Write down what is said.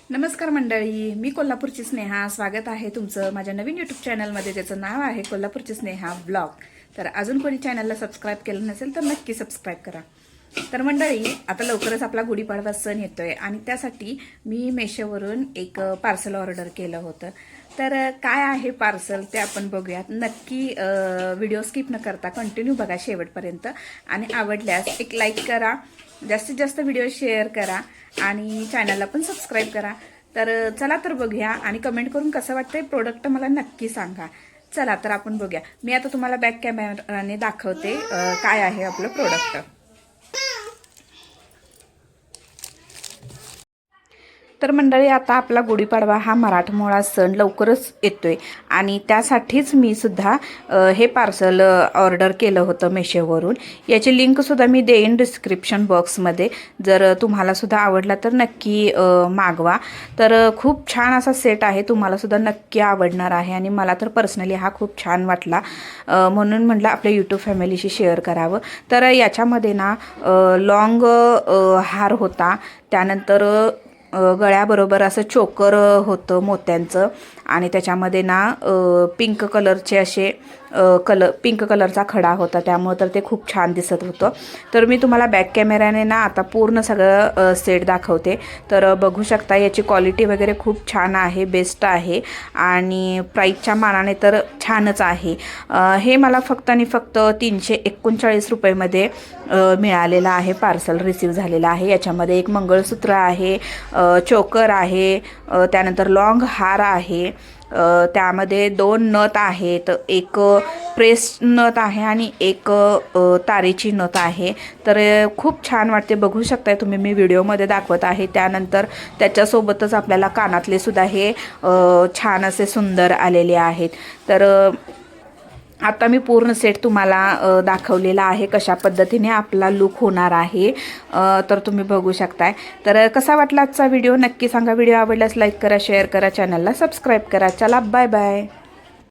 नमस्कार मंडळी, मी कोल्हापूरची स्नेहा. स्वागत आहे तुमचं माझ्या नवीन यूट्यूब चॅनलमध्ये, ज्याचं नाव आहे कोल्हापूरची स्नेहा ब्लॉग. तर अजून कोणी चॅनलला सबस्क्राईब केलं नसेल तर नक्की सबस्क्राईब करा. तर मंडळी, आता लवकरच आपला गुढीपाडवा सण येतोय आणि त्यासाठी मी मेशोवरून एक पार्सल ऑर्डर केलं होतं. तर काय आहे पार्सल ते आपण बघूयात. नक्की व्हिडिओ स्किप न करता कंटिन्यू बघा शेवटपर्यंत आणि आवडल्यास एक लाईक करा, जास्तीत जास्त व्हिडिओ शेअर करा आणि चॅनलला पण सबस्क्राईब करा. तर चला तर बघूया आणि कमेंट करून कसं वाटतंय प्रोडक्ट मला नक्की सांगा. चला तर आपण बघूया. मी आता तुम्हाला बॅक कॅमेराने दाखवते काय आहे आपलं प्रोडक्ट. तर मंडळी, आता आपला गुढीपाडवा हा मराठमोळा सण लवकरच येतोय आणि त्यासाठीच मी सुद्धा हे पार्सल ऑर्डर केलं होतं मेशोवरून. याची लिंकसुद्धा मी देईन डिस्क्रिप्शन बॉक्समध्ये. जर तुम्हाला सुद्धा आवडला तर नक्की मागवा. तर खूप छान असा सेट आहे, तुम्हालासुद्धा नक्की आवडणार आहे आणि मला तर पर्सनली हा खूप छान वाटला, म्हणून म्हटलं आपल्या यूट्यूब फॅमिलीशी शेअर करावं. तर याच्यामध्ये ना लॉंग हार होता, त्यानंतर गळ्याबरोबर असं चोकर होतं मोत्यांचं आणि त्याच्यामध्ये ना पिंक कलरचे असे पिंक कलरचा खडा होता, त्यामुळे तर ते खूप छान दिसत होतं. तर मी तुम्हाला बॅक कॅमेऱ्याने ना आता पूर्ण सगळं सेट दाखवते. तर बघू शकता याची क्वालिटी वगैरे खूप छान आहे, बेस्ट आहे आणि प्राईसच्या मानाने तर छानच आहे. हे मला फक्त आणि फक्त 339 रुपयेमध्ये मिळालेलं आहे, पार्सल रिसीव झालेलं आहे. याच्यामध्ये एक मंगळसूत्र आहे, चोकर आहे, त्यानंतर लॉंग हार आहे, त्यामध्ये 2 नथ आहेत, एक प्रेस नथ आहे आणि एक तारेची नथ आहे. तर खूप छान वाटते, बघू शकताय तुम्ही, मी व्हिडिओमध्ये दाखवत आहे. त्यानंतर त्याच्यासोबतच आपल्याला कानातले सुद्धा हे छान असे सुंदर आलेले आहेत. तर आता मी पूर्ण सेट तुम्हाला दाखवलेला आहे, कशा पद्धतीने आपला लुक होणार आहे. तर तुम्ही बघू शकताय. तर कसा वाटला आजचा व्हिडिओ नक्की सांगा. व्हिडिओ आवडल्यास लाईक करा, शेअर करा, चॅनलला सबस्क्राईब करा. चला, बाय बाय.